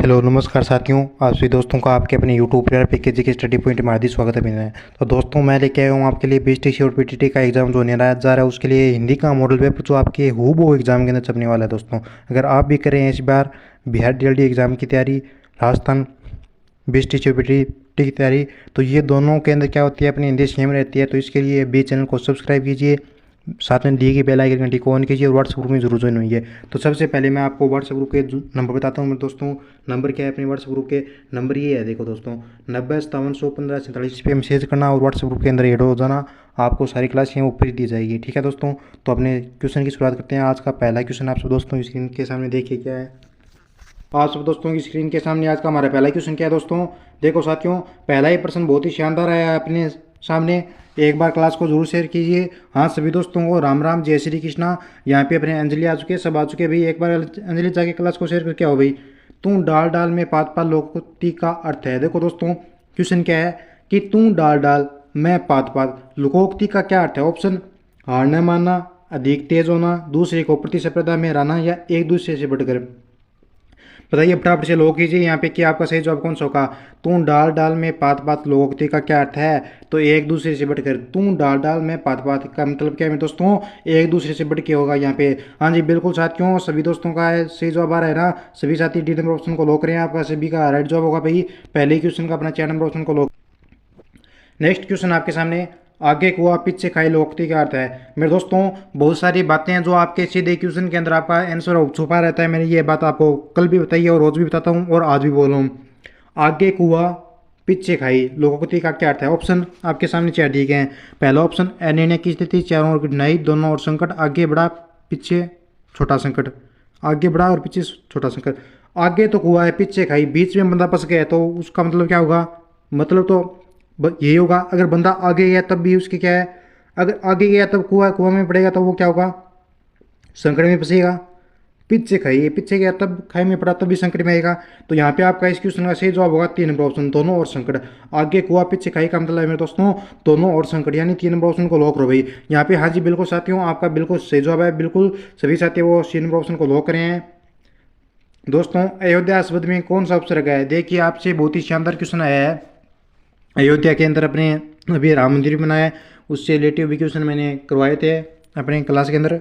Hello नमस्कार साथियों, आप सभी दोस्तों का आपके अपने यूट्यूब पर पीकेजी के स्टडी पॉइंट में हार्दिक स्वागत है। तो दोस्तों मैं लेके आया हूँ आपके लिए बीएसटीसी और पीटीटी का एग्जाम जो होने जा रहा है उसके लिए हिंदी का मॉडल पेपर जो आपके हूबहू एग्जाम के अंदर छपने वाला है। दोस्तों अगर आप भी करें इस बार बिहार डीएलडी एग्जाम की तैयारी, राजस्थान बीएसटीसी और पीटीटी की तैयारी, तो ये दोनों के अंदर क्या होती है, अपनी हिंदी सेम रहती है। तो इसके लिए भी चैनल को सब्सक्राइब कीजिए, साथ में दिए गई बेल आइकन घंटी को ऑन कीजिए और व्हाट्सएप ग्रुप में जरूर ज्वाइन होइए। तो सबसे पहले मैं आपको व्हाट्सएप ग्रुप के नंबर बताता हूँ। दोस्तों नंबर क्या है अपने व्हाट्सएप ग्रुप के? नंबर ये है, देखो दोस्तों, 90571547 पे मैसेज करना और व्हाट्सएप ग्रुप के अंदर ऐड हो जाना। आपको सारी क्लास यहाँ ऊपर ही दी जाएगी, ठीक है दोस्तों। तो अपने क्वेश्चन की शुरुआत करते हैं। आज का पहला क्वेश्चन आप सब दोस्तों स्क्रीन के सामने देखिए क्या है। आप सब दोस्तों की स्क्रीन के सामने आज का हमारा पहला क्वेश्चन क्या है दोस्तों? देखो साथियों, पहला ही प्रश्न बहुत ही शानदार है अपने सामने। एक बार क्लास को जरूर शेयर कीजिए। हाँ सभी दोस्तों को राम राम, जय श्री कृष्णा। यहाँ पे अपने अंजलि आ चुके, सब आ चुके भाई। एक बार अंजलि जाके क्लास को शेयर करके आओ भाई। तू डाल डाल में पात पात लोकोक्ति का अर्थ है। देखो दोस्तों क्वेश्चन क्या है कि तू डाल डाल मैं पात पात लोकोक्ति का क्या अर्थ है? ऑप्शन: हार न मानना, अधिक तेज होना, दूसरे को प्रतिस्पर्धा में रहना, या एक दूसरे से बढ़कर। बताइए फटाफट से लोग कीजिए यहाँ पे कि आपका सही जवाब कौन सा होगा। तू डाल डाल में पात पात लोकोक्ति का क्या अर्थ है? तो एक दूसरे से बढ़कर। तू डाल डाल में पात पात का मतलब क्या है दोस्तों? एक दूसरे से बढ़ के होगा यहाँ पे। हाँ जी बिल्कुल साथियों, सभी दोस्तों का सही जवाब आ रहा है ना। सभी साथी डी नंबर ऑप्शन को लॉक करें। आपका सभी का राइट जवाब होगा भाई पहले क्वेश्चन का अपना 4 नंबर ऑप्शन को लॉक। नेक्स्ट क्वेश्चन आपके सामने, आगे कुआ पीछे खाई लोकोक्ति का अर्थ है। मेरे दोस्तों बहुत सारी बातें हैं जो आपके सीधे क्वेश्चन के अंदर आपका आंसर छुपा रहता है। मैंने ये बात आपको कल भी बताई है और रोज भी बताता हूँ और आज भी बोल रहा हूँ। आगे कुआ पीछे खाई लोकोक्ति का क्या अर्थ है? ऑप्शन आपके सामने चार दिए गए हैं। पहला ऑप्शन, अनिर्णय की स्थिति, चारों ओर कठिनाई, दोनों ओर संकट, आगे बढ़ा पीछे छोटा संकट। आगे बढ़ा और पीछे छोटा संकट। आगे तो कुआ है, पीछे खाई, बीच में बंदा फंस गया, तो उसका मतलब क्या होगा? मतलब तो यही होगा। अगर बंदा आगे गया तब भी उसके क्या है, अगर आगे गया तब कुआं में पड़ेगा तो वो क्या होगा? संकट में फंसेगा। पीछे खाई, पीछे गया तब खाई में पड़ा तब भी संकट में आएगा। तो यहाँ पे आपका इस क्वेश्चन का सही जवाब होगा 3 नंबर ऑप्शन, दोनों और संकट। आगे कुआं पीछे खाई का मतलब है मेरे दोस्तों दोनों और संकट, यानी 3 नंबर ऑप्शन को लॉक करो भाई यहाँ पे। हाँ जी बिल्कुल साथियों, आपका बिल्कुल सही जवाब है। बिल्कुल सभी साथी वो 3 नंबर ऑप्शन को लॉक करें हैं। दोस्तों अयोध्या शब्द में कौन सा उपसर्ग है? देखिए आपसे बहुत ही शानदार क्वेश्चन आया है। अयोध्या के अंदर अपने अभी राम मंदिर बनाया है, उससे रिलेटिव भी क्वेश्चन मैंने करवाए थे अपने क्लास के अंदर।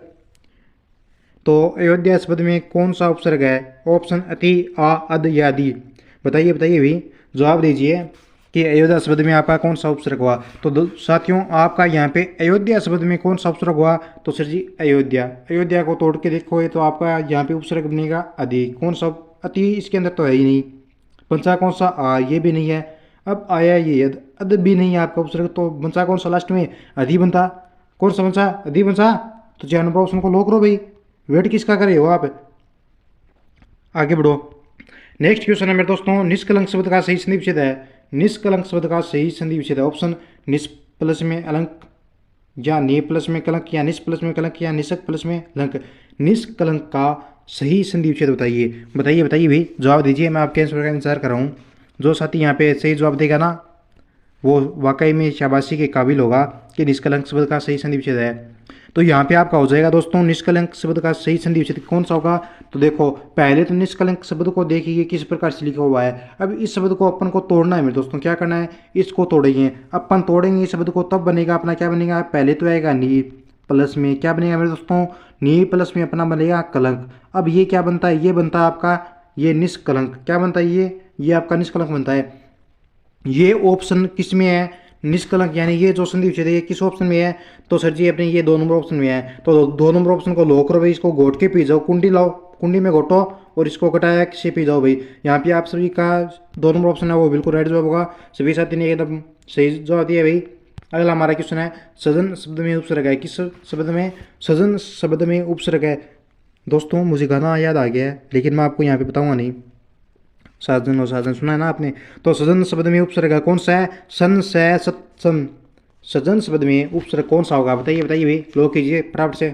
तो अयोध्या शब्द में कौन सा उपसर्ग है? ऑप्शन अति, आ, अद या आदि। बताइए बताइए भी, जवाब दीजिए कि अयोध्या शब्द में आपका कौन सा उपसर्ग हुआ। तो साथियों आपका यहाँ पे अयोध्या शब्द में कौन सा उपसर्ग हुआ? तो सर जी अयोध्या। अयोध्या को तोड़ के देखो तो आपका यहाँ पे उपसर्ग बनेगा अति। कौन सा? अति इसके अंदर तो है ही नहीं। पंचा कौन सा? आ, ये भी नहीं है। अब आया ये यद, अद भी नहीं है आपका उपसर्ग, तो बचा कौन सा लास्ट में? अधि बनता। कौन सा बचा? अधि बचा। तो 4 नंबर ऑप्शन को लो करो भाई। वेट किसका करे हो आप? आगे बढ़ो। नेक्स्ट क्वेश्चन है मेरे दोस्तों, निष्कलंक शब्द का सही संधि विच्छेद है। निष्कलंक शब्द का सही संधि विच्छेद है। ऑप्शन निष् प्लस में अलंक, या नि प्लस में कलंक, या निष् प्लस में कलंक, या निषक प्लस में लंक। निष्कलंक का सही संधि विच्छेद बताइए। बताइए बताइए भाई, जवाब दीजिए। मैं आपके आंसर का इंतजार कर रहा हूँ। जो साथी यहाँ पे सही जवाब देगा ना वो वाकई में शाबाशी के काबिल होगा कि निष्कलंक शब्द का सही संधि विच्छेद है। तो यहाँ पे आपका हो जाएगा दोस्तों, निष्कलंक शब्द का सही संधि विच्छेद कौन सा होगा? तो देखो पहले तो निष्कलंक शब्द को देखिए किस प्रकार से लिखा हुआ है। अब इस शब्द को अपन को तोड़ना है मेरे दोस्तों। क्या करना है? इसको तोड़ेंगे। अपन तोड़ेंगे इस शब्द को तब बनेगा अपना क्या बनेगा? पहले तो आएगा नी प्लस में क्या बनेगा मेरे दोस्तों? नी प्लस में अपना बनेगा कलंक। अब ये क्या बनता है? ये बनता है आपका ये निष्कलंक। क्या बनता है ये आपका निष्कलंक बनता है। ये ऑप्शन किस में है? निष्कलंक, यानी ये जो संधि विच्छेद है ये किस ऑप्शन में है? तो सर जी अपने ये 2 नंबर ऑप्शन में है। तो 2 नंबर ऑप्शन को लो करो भाई। इसको घोट के पी जाओ, कुंडी लाओ, कुंडी में घोटो और इसको कटाया से पी जाओ भाई। यहाँ पे आप सभी का 2 नंबर ऑप्शन है वो बिल्कुल राइट जवाब होगा। सभी साथी ने एकदम सही जवाब दिया भाई। अगला हमारा क्वेश्चन है, सजन शब्द में उपसर्ग है। किस शब्द में? सजन शब्द में उपसर्ग है। दोस्तों मुझे गाना याद आ गया है लेकिन मैं आपको यहाँ पे बताऊंगा नहीं। साजन और साजन सुना है ना आपने? तो सजन शब्द में उपसर्ग कौन सा है? सन से सत्सन। सजन शब्द में उपसर्ग कौन सा होगा? बताइए बताइए भाई, लोग कीजिए फटाफट से।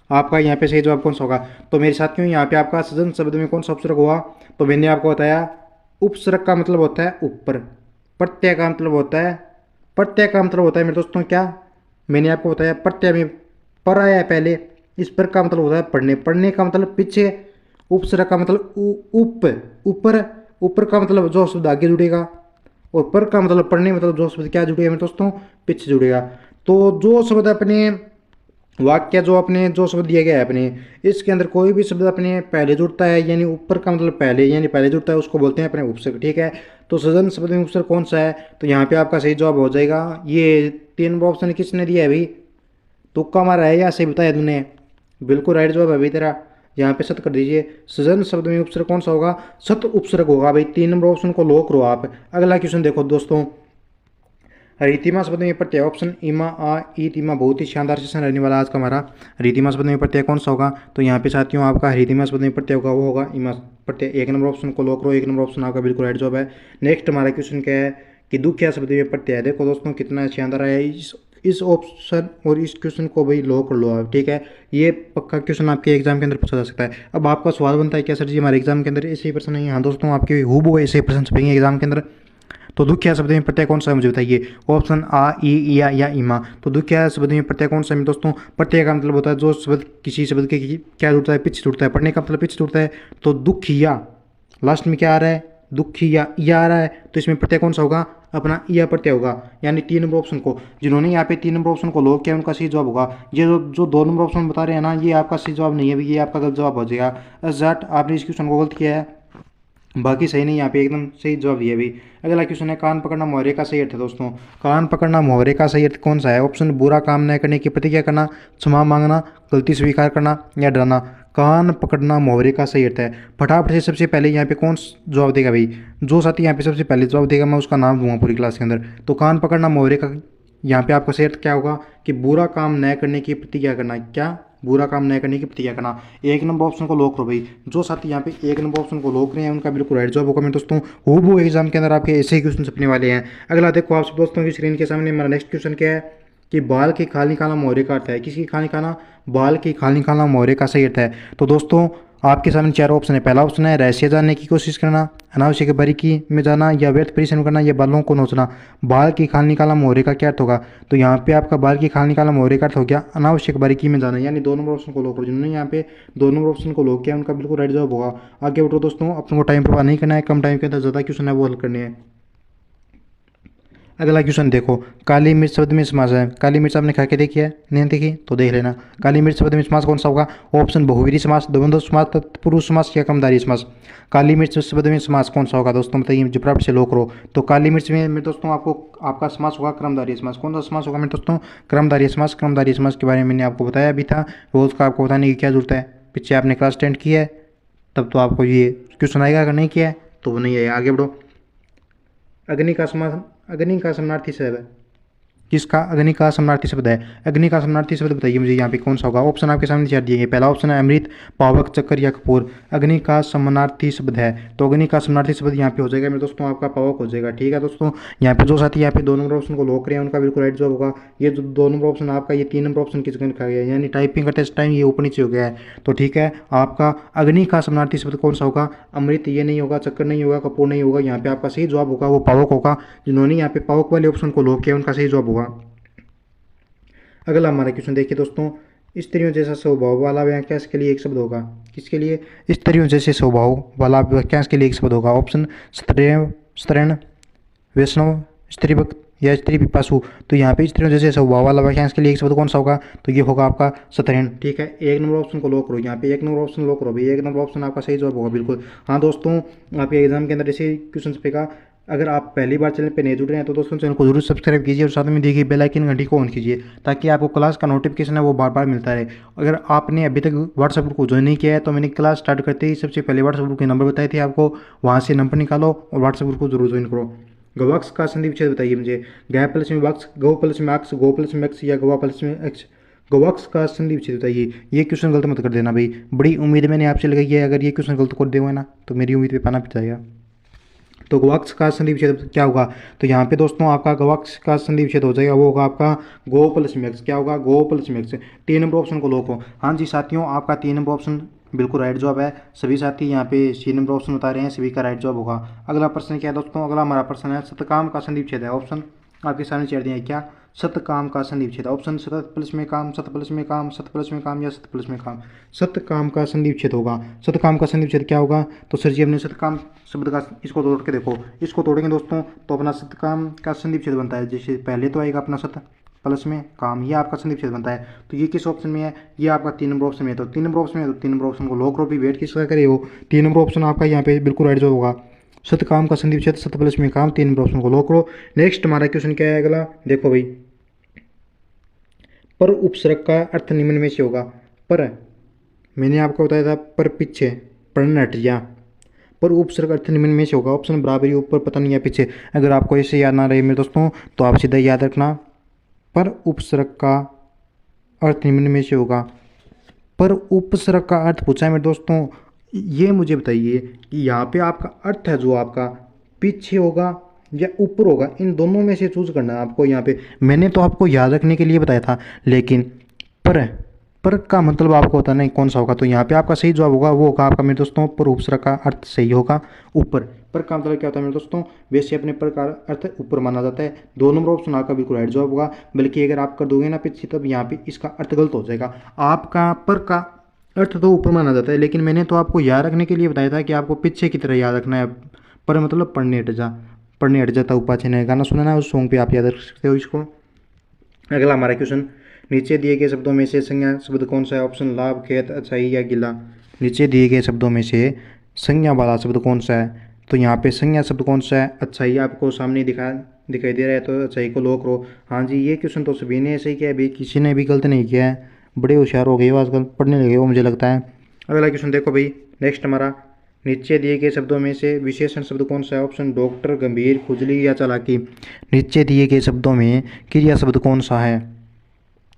आपका यहाँ पे सही जवाब कौन सा होगा? तो मेरे साथियों यहाँ पे आपका सजन शब्द में कौन सा उपसर्ग हुआ? तो मैंने आपको बताया उपसर्ग का मतलब होता है ऊपर, प्रत्यय का मतलब होता है, प्रत्यय का मतलब होता है मेरे दोस्तों क्या? मैंने आपको बताया प्रत्यय में पर आया है पहले, इस पर का मतलब होता है पढ़ने, पढ़ने का मतलब पीछे, उपसर्ग का मतलब ऊपर, ऊपर का मतलब जो शब्द आगे जुड़ेगा, और पर का मतलब पढ़ने मतलब जो शब्द क्या जुड़ेगा मेरे दोस्तों, पीछे जुड़ेगा। तो जो शब्द अपने वाक्य जो अपने जो शब्द दिया गया है अपने, इसके अंदर कोई भी शब्द अपने पहले जुड़ता है, यानी ऊपर का मतलब पहले यानी पहले जुड़ता है, उसको बोलते हैं अपने उपसर्ग। ठीक है, तो सजन शब्द में उपसर्ग कौन सा है, तो यहाँ पे आपका सही जवाब हो जाएगा ये 3 ऑप्शन किसने दिया है भाई, तुक्का मारा है या सही बताया तूने, बिल्कुल राइट जवाब है भाई तेरा। यहाँ पे सत कर दीजिए, सजन शब्द में उपसर्ग कौन सा होगा, सत उपसर्ग होगा भाई। 3 नंबर ऑप्शन को लॉक करो आप। अगला क्वेश्चन देखो दोस्तों, रीतिमा शब्द में प्रत्यय ऑप्शन इमा आ ई तीमा, बहुत ही शानदार सेशन रहने वाला आज का हमारा। रीतिमा शब्द में प्रत्यय कौन सा होगा, तो यहाँ पे साथियों आपका रीतिमा शब्द में प्रत्यय होगा वो होगा इमा प्रत्यय। 1 नंबर ऑप्शन को लॉक करो, 1 नंबर ऑप्शन आपका बिल्कुल राइट जवाब है। नेक्स्ट हमारा क्वेश्चन क्या है कि दुखिया शब्द में प्रत्यय है। देखो दोस्तों कितना शानदार है इस ऑप्शन और इस क्वेश्चन को भाई लॉक कर लो आप। ठीक है, ये पक्का क्वेश्चन आपके एग्जाम के अंदर पूछा जा सकता है। अब आपका सवाल बनता है क्या सर जी हमारे एग्जाम के अंदर ऐसे ही प्रश्न नहीं है। हाँ दोस्तों, आपके हूबहू ऐसे ही प्रश्न छपेंगे एग्जाम के अंदर। तो दुखिया शब्द में प्रत्यय कौन सा है मुझे बताइए, ऑप्शन आ ई या इमा। तो दुखिया शब्द में प्रत्यय कौन सा है दोस्तों, प्रत्यय का मतलब होता है जो शब्द किसी शब्द के क्या जुड़ता है, पीछे जुड़ता है। पढ़ने का मतलब पीछे जुड़ता है, तो दुखिया लास्ट में क्या आ रहा है, दुखिया या आ रहा है, तो इसमें प्रत्यय कौन सा होगा, अपना या प्रत्यय होगा। यानी 3 नंबर ऑप्शन को जिन्होंने यहाँ पे 3 नंबर ऑप्शन को लॉक किया उनका सही जवाब होगा। ये जो 2 नंबर ऑप्शन बता रहे हैं ना, ये आपका सही जवाब नहीं है, ये आपका गलत जवाब हो जाएगा। जट आपने इस क्वेश्चन को गलत किया है, बाकी सही नहीं, यहाँ पे एकदम सही जवाब दिया भाई। अगला क्वेश्चन है कान पकड़ना मुहावरे का सही अर्थ है दोस्तों। कान पकड़ना मुहावरे का सही अर्थ कौन सा है, ऑप्शन बुरा काम न करने की प्रतिज्ञा करना, क्षमा मांगना, गलती स्वीकार करना या डरना। कान पकड़ना मुहावरे का सही अर्थ है। फटाफट से सबसे पहले यहाँ पे कौन जवाब देगा भाई, जो साथी यहाँ पे सबसे पहले जवाब देगा मैं उसका नाम दूंगा पूरी क्लास के अंदर। तो कान पकड़ना मुहावरे का यहाँ पे आपका सही अर्थ क्या होगा कि बुरा काम न करने की प्रतिज्ञा करना। क्या, बुरा काम न करने की प्रतिज्ञा करना। 1 नंबर ऑप्शन को लॉक करो भाई। जो साथी यहाँ पे 1 नंबर ऑप्शन को लॉक रहे हैं उनका बिल्कुल राइट जवाब होगा मेरे दोस्तों। वो एग्जाम के अंदर आपके ऐसे ही क्वेश्चन छपने वाले हैं। अगला देखो आप दोस्तों की स्क्रीन के सामने हमारा नेक्स्ट क्वेश्चन क्या है कि बाल की खाल निकालना मुहावरे का अर्थ है। किसकी खाल निकालना, बाल की खाल निकालना मुहावरे का सही अर्थ है। तो दोस्तों आपके सामने 4 ऑप्शन है। पहला ऑप्शन है रहस्य जानने की कोशिश करना, अनावश्यक बारीकी में जाना, या व्यर्थ परिश्रम करना, या बालों को नोचना। बाल की खाल निकालना मुहावरे का क्या अर्थ होगा, तो यहाँ पे आपका बाल की खाल निकालना मुहावरे का अर्थ हो गया अनावश्यक बारीकी में जाना। यानी 2 नंबर ऑप्शन को लॉक करो। जिन्होंने यहाँ पे 2 नंबर ऑप्शन को लॉक किया उनका बिल्कुल राइट जवाब होगा। आगे बढ़ो दोस्तों, अपने को टाइम बर्बाद नहीं करना है, कम टाइम के अंदर ज़्यादा क्वेश्चन है वो हल करने हैं। अगला क्वेश्चन देखो, काली मिर्च शब्द में समास है। काली मिर्च आपने खा के देखी है, नहीं देखी तो देख लेना। काली मिर्च शब्द में समास कौन सा होगा, ऑप्शन बहुवीरी समास, द्वंद्व समास, तत्पुरुष समास या कर्मधारय समास। काली मिर्च शब्द में समास कौन सा होगा दोस्तों बताइए, जो प्राप्त से लॉक करो। तो काली मिर्च में मेरे दोस्तों आपको आपका समास होगा कर्मधारय समास। कौन सा समास होगा मेरे दोस्तों, कर्मधारय समास। कर्मधारय समास के बारे में मैंने आपको बताया भी था, रोज का आपको बताने की क्या जरूरत है। पीछे आपने क्लास 10 की है तब तो आपको ये क्वेश्चन आएगा, अगर नहीं किया है तो वो नहीं आएगा। आगे बढ़ो, अग्नि का समास, अग्नि का समानार्थी शब्द है किसका, अग्नि का समानार्थी शब्द है। अग्नि का समानार्थी शब्द बताइए मुझे यहाँ पे कौन सा होगा। ऑप्शन आपके सामने चार दिए गए। पहला ऑप्शन है अमृत, पावक, चक्कर या कपूर। अग्नि का समानार्थी शब्द है, तो अग्नि का समानार्थी शब्द यहाँ पे हो जाएगा मेरे दोस्तों आपका पावक हो जाएगा। ठीक है दोस्तों, यहाँ पे जो साथी यहाँ पे 2 नंबर ऑप्शन को लॉक करें उनका बिल्कुल राइट जवाब होगा। ये जो 2 नंबर ऑप्शन आपका ये 3 नंबर ऑप्शन की जगह लिखा गया है, यानी टाइपिंग का टेस्ट टाइम ये ऊपर नीचे हो गया है। तो ठीक है, आपका अग्नि का समानार्थी शब्द कौन सा होगा, अमृत ये नहीं होगा, चक्कर नहीं होगा, कपूर नहीं होगा। यहाँ पे आपका सही जवाब होगा वो पावक होगा। जिन्होंने यहाँ पे पावक वाले ऑप्शन को लॉक किया उनका सही जवाब होगा। अगला हमारा क्वेश्चन देखिए दोस्तों, स्त्रियों जैसा स्वभाव वाला वाक्यांश के लिए एक शब्द होगा। किसके लिए, स्त्रियों जैसे स्वभाव वाला वाक्यांश के लिए एक शब्द होगा। ऑप्शन स्त्रीण, स्त्रीण, वैष्णव, स्त्री भक्त या स्त्री पिपासु। तो यहाँ पे स्त्रियों जैसे स्वभाव वाला वाक्यांश के लिए एक शब्द कौन सा होगा, तो ये होगा आपका स्त्रीण। ठीक है, 1 नंबर ऑप्शन को लॉक करो। यहाँ पे 1 नंबर ऑप्शन लॉक करो भाई, 1 नंबर ऑप्शन आपका सही जवाब होगा बिल्कुल। हाँ दोस्तों, आपके एग्जाम के अंदर ऐसे क्वेश्चन छपेगा। अगर आप पहली बार चैनल पे नहीं जुड़ रहे हैं तो दोस्तों चैनल को जरूर सब्सक्राइब कीजिए और साथ में देखिए बेल आइकन घंटी को ऑन कीजिए, ताकि आपको क्लास का नोटिफिकेशन है वो बार बार मिलता रहे। अगर आपने अभी तक व्हाट्सएप ग्रुप को ज्वाइन नहीं किया है तो मैंने क्लास स्टार्ट करते ही सबसे पहले व्हाट्सएप ग्रुप के नंबर बताए थे आपको, वहाँ से नंबर निकालो और व्हाट्सएप ग्रुप को जरूर ज्वाइन करो। गवाक्स का संधि विच्छेद बताइए मुझे, गै प्लस में वक्स, गौ प्लस में अक्स, गो प्लस में एक्स या गवा प्लस में एक्स। गवाक्स का संधि विच्छेद बताइए। ये क्वेश्चन गलत मत कर देना भाई, बड़ी उम्मीद मैंने आपसे लगाई है। अगर ये क्वेश्चन गलत कर देंगे ना तो मेरी उम्मीद पे पाना पिट जाएगा। तो गवाक्स का संधि विच्छेद क्या होगा, तो यहाँ पे दोस्तों आपका गवाक्स का संधि विच्छेद हो जाएगा, वो होगा आपका गो प्लस में एक्स। क्या होगा, गो प्लस में एक्स। 3 नंबर ऑप्शन को लॉक हो। हाँ जी साथियों, आपका 3 नंबर ऑप्शन बिल्कुल राइट जवाब है। सभी साथी यहाँ पे सी नंबर ऑप्शन बता रहे हैं, सभी का राइट जवाब होगा। अगला प्रश्न क्या है दोस्तों, अगला हमारा प्रश्न है शतकाम का संधि विच्छेद है। ऑप्शन आपके सामने चेयर दिया है क्या, सत काम का संधि विच्छेद। ऑप्शन सत प्लस में काम, सत प्लस में काम, सत प्लस में काम या सत प्लस में काम। सत काम का संधि विच्छेद होगा। सत काम का संधि विच्छेद क्या होगा, तो सर जी अपने सत काम शब्द का इसको तोड़ के देखो, इसको तोड़ेंगे दोस्तों तो अपना सत काम का संधि विच्छेद बनता है। जैसे पहले तो आएगा अपना सत प्लस में काम, ये आपका संधि विच्छेद बनता है। तो ये किस ऑप्शन में है, ये आपका 3 नंबर ऑप्शन में है। तो 3 नंबर ऑप्शन में, तो 3 नंबर ऑप्शन को लॉक करो भी, वेट किसका करे हो, 3 नंबर ऑप्शन आपका यहाँ पे बिल्कुल राइट जो होगा। सत काम का संधि विच्छेद सत प्लस में काम, 3 नंबर ऑप्शन को लॉक करो। नेक्स्ट हमारा क्वेश्चन क्या है अगला, देखो भाई, पर उपसर्ग का अर्थ निम्न में से होगा। पर मैंने आपको बताया था पर पीछे पढ़ना हट जा, पर उपसर्ग अर्थ निम्न में से होगा। ऑप्शन बराबरी ऊपर पता नहीं है पीछे। अगर आपको ऐसे याद ना रहे मेरे दोस्तों तो आप सीधा याद रखना, पर उपसर्ग का अर्थ निम्न में से होगा। पर उपसर्ग का अर्थ पूछा है मेरे दोस्तों, ये मुझे बताइए कि यहाँ पे आपका अर्थ है जो आपका पीछे होगा या ऊपर होगा, इन दोनों में से चूज करना है आपको। यहाँ पे मैंने तो आपको याद रखने के लिए बताया था, लेकिन पर का मतलब आपको होता नहीं कौन सा होगा। तो यहाँ पे आपका सही जवाब होगा वो होगा आपका मेरे दोस्तों, पर उपसर्ग का अर्थ सही होगा ऊपर। पर का मतलब क्या होता है मेरे दोस्तों, वैसे अपने पर का अर्थ ऊपर माना जाता है। 2 नंबर ऑप्शन आपका बिल्कुल राइट जवाब होगा। बल्कि अगर आप कर दोगे ना पीछे तब यहाँ पे इसका अर्थ गलत हो जाएगा। आपका पर का अर्थ तो ऊपर माना जाता है, लेकिन मैंने तो आपको याद रखने के लिए बताया था कि आपको पीछे की तरह याद रखना है। पर मतलब पढ़ने हट जा, पढ़ने हट जाता उपाचे ने गाना सुना ना, उस सॉन्ग पे आप याद रख सकते हो इसको। अगला हमारा क्वेश्चन, नीचे दिए गए शब्दों में से संज्ञा शब्द कौन सा है। ऑप्शन लाभ, खेत, अच्छाई या गिला। नीचे दिए गए शब्दों में से संज्ञा वाला शब्द कौन सा है, तो यहाँ पे संज्ञा शब्द कौन सा है, अच्छाई आपको सामने दिखाई दे रहा है, तो अच्छाई को लॉक करो। हाँ जी, ये क्वेश्चन तो सभी ने ऐसे ही किया है, किसी ने भी गलत नहीं किया है। बड़े होशियार हो गए हो आजकल, पढ़ने लगे हो मुझे लगता है। अगला क्वेश्चन देखो भाई, नेक्स्ट हमारा, नीचे दिए गए शब्दों में से विशेषण शब्द कौन सा है। ऑप्शन डॉक्टर, गंभीर, खुजली या चालाकी। नीचे दिए गए शब्दों में क्रिया शब्द कौन सा है।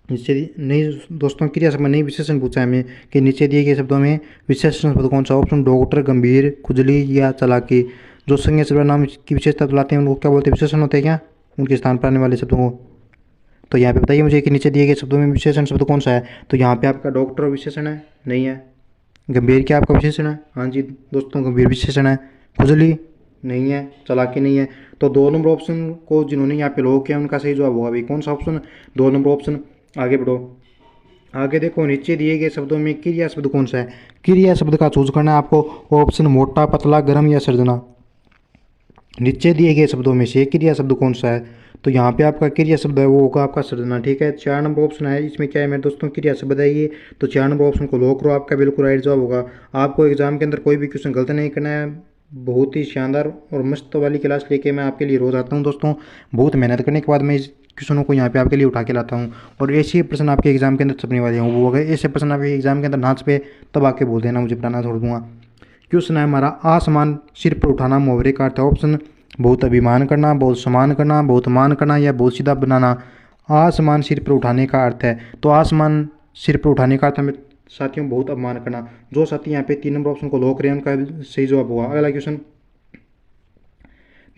नीचे नहीं दोस्तों, क्रिया शब्द नहीं विशेषण पूछा है हमें कि नीचे दिए गए शब्दों में विशेषण शब्द कौन सा। ऑप्शन डॉक्टर, गंभीर, खुजली या चालाकी। जो संज्ञा शब्द नाम की विशेषता बुलाते हैं उनको क्या बोलते हैं, विशेषण होते हैं क्या, उनके स्थान पर आने वाले शब्दों को। तो यहाँ पे बताइए मुझे कि नीचे दिए गए शब्दों में विशेषण शब्द कौन सा है। तो यहाँ पे आपका डॉक्टर विशेषण है, नहीं है। गंभीर क्या आपका विशेषण है, हाँ जी दोस्तों गंभीर विशेषण है। खुजली नहीं है, चालाकी नहीं है। तो 2 नंबर ऑप्शन को जिन्होंने यहाँ पे लॉक किया उनका सही जवाब होगा भाई कौन सा ऑप्शन, 2 नंबर ऑप्शन। आगे बढ़ो, आगे देखो, नीचे दिए गए शब्दों में क्रिया शब्द कौन सा है। क्रिया शब्द का चूज करना है आपको। ऑप्शन मोटा, पतला, गर्म या सर्जना। नीचे दिए गए शब्दों में से क्रिया शब्द कौन सा है, तो यहाँ पे आपका क्रिया शब्द है वो होगा आपका सर्जना। ठीक है, 4 नंबर ऑप्शन है, इसमें क्या है मेरे दोस्तों, क्रिया शब्द है ये। तो 4 नंबर ऑप्शन को लॉक करो, आपका बिल्कुल राइट जवाब होगा। आपको एग्जाम के अंदर कोई भी क्वेश्चन गलत नहीं करना है। बहुत ही शानदार और मस्त वाली क्लास लेके मैं आपके लिए रोज आता हूँ दोस्तों। बहुत मेहनत करने के बाद मैं इस क्वेश्चनों को यहाँ पे आपके लिए उठा के लाता हूँ, और ऐसे प्रश्न आपके एग्जाम के अंदर छपने वाले हैं। वो अगर ऐसे प्रश्न आपके एग्जाम के अंदर ना छपे तब आके बोल देना, मुझे पढ़ाना छोड़ दूंगा। क्वेश्चन है हमारा, आसमान सिर पर उठाना मुहावरे का अर्थ है। ऑप्शन बहुत अभिमान करना, बहुत सम्मान करना, बहुत मान करना या बहुत सीधा बनाना। आसमान सिर पर उठाने का अर्थ है, तो आसमान सिर पर उठाने का अर्थ है साथियों बहुत अपमान करना। जो साथी यहाँ पे 3 नंबर ऑप्शन को लॉक करें उनका सही जवाब होगा। अगला क्वेश्चन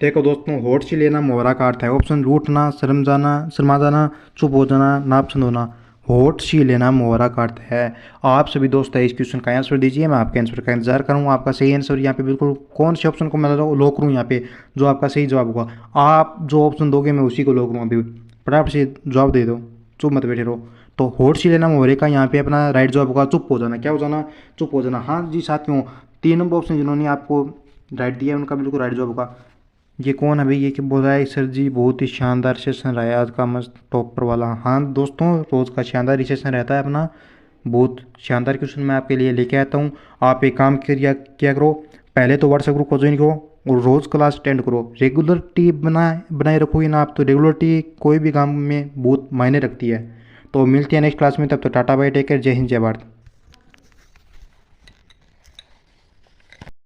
देखो दोस्तों, होठ से लेना मुहावरा का अर्थ है। ऑप्शन रूठना, शर्मा जाना, चुप हो जाना, नापसंद होना। होठ से लेना मुहावरा का अर्थ है। आप सभी दोस्त है इस क्वेश्चन का आंसर दीजिए, मैं आपके आंसर का इंतजार करूँगा। आपका सही आंसर यहाँ पे बिल्कुल कौन से ऑप्शन को मैं लॉक करूँ यहाँ पे, जो आपका सही जवाब होगा। आप जो ऑप्शन दोगे मैं उसी को लॉक करूँगा। अभी फटाफट से जवाब दे दो, चुप मत बैठे रहो। तो होठ से लेना मुहावरे का यहाँ पे अपना राइट जवाब होगा चुप हो जाना। क्या हो जाना, चुप हो जाना। हाँ जी साथियों, 3 नंबर ऑप्शन जिन्होंने आपको राइट दिया है उनका बिल्कुल राइट जवाब होगा। ये कौन है भाई, ये क्या बोल रहा है, सर जी बहुत ही शानदार सेशन रहा है आज का, मस्त टॉपर वाला। हाँ दोस्तों, रोज़ का शानदार ही सेशन रहता है अपना, बहुत शानदार क्वेश्चन मैं आपके लिए लेके आता हूँ। आप एक काम क्या करो, पहले तो व्हाट्सएप ग्रुप को ज्वाइन करो और रोज़ क्लास अटेंड करो। रेगुलरिटी बनाए रखोगे ना आप, तो रेगुलरिटी कोई भी काम में बहुत मायने रखती है। तो मिलते हैं नेक्स्ट क्लास में, तब तो टाटा बाय, टेक केयर, जय हिंद जय भारत।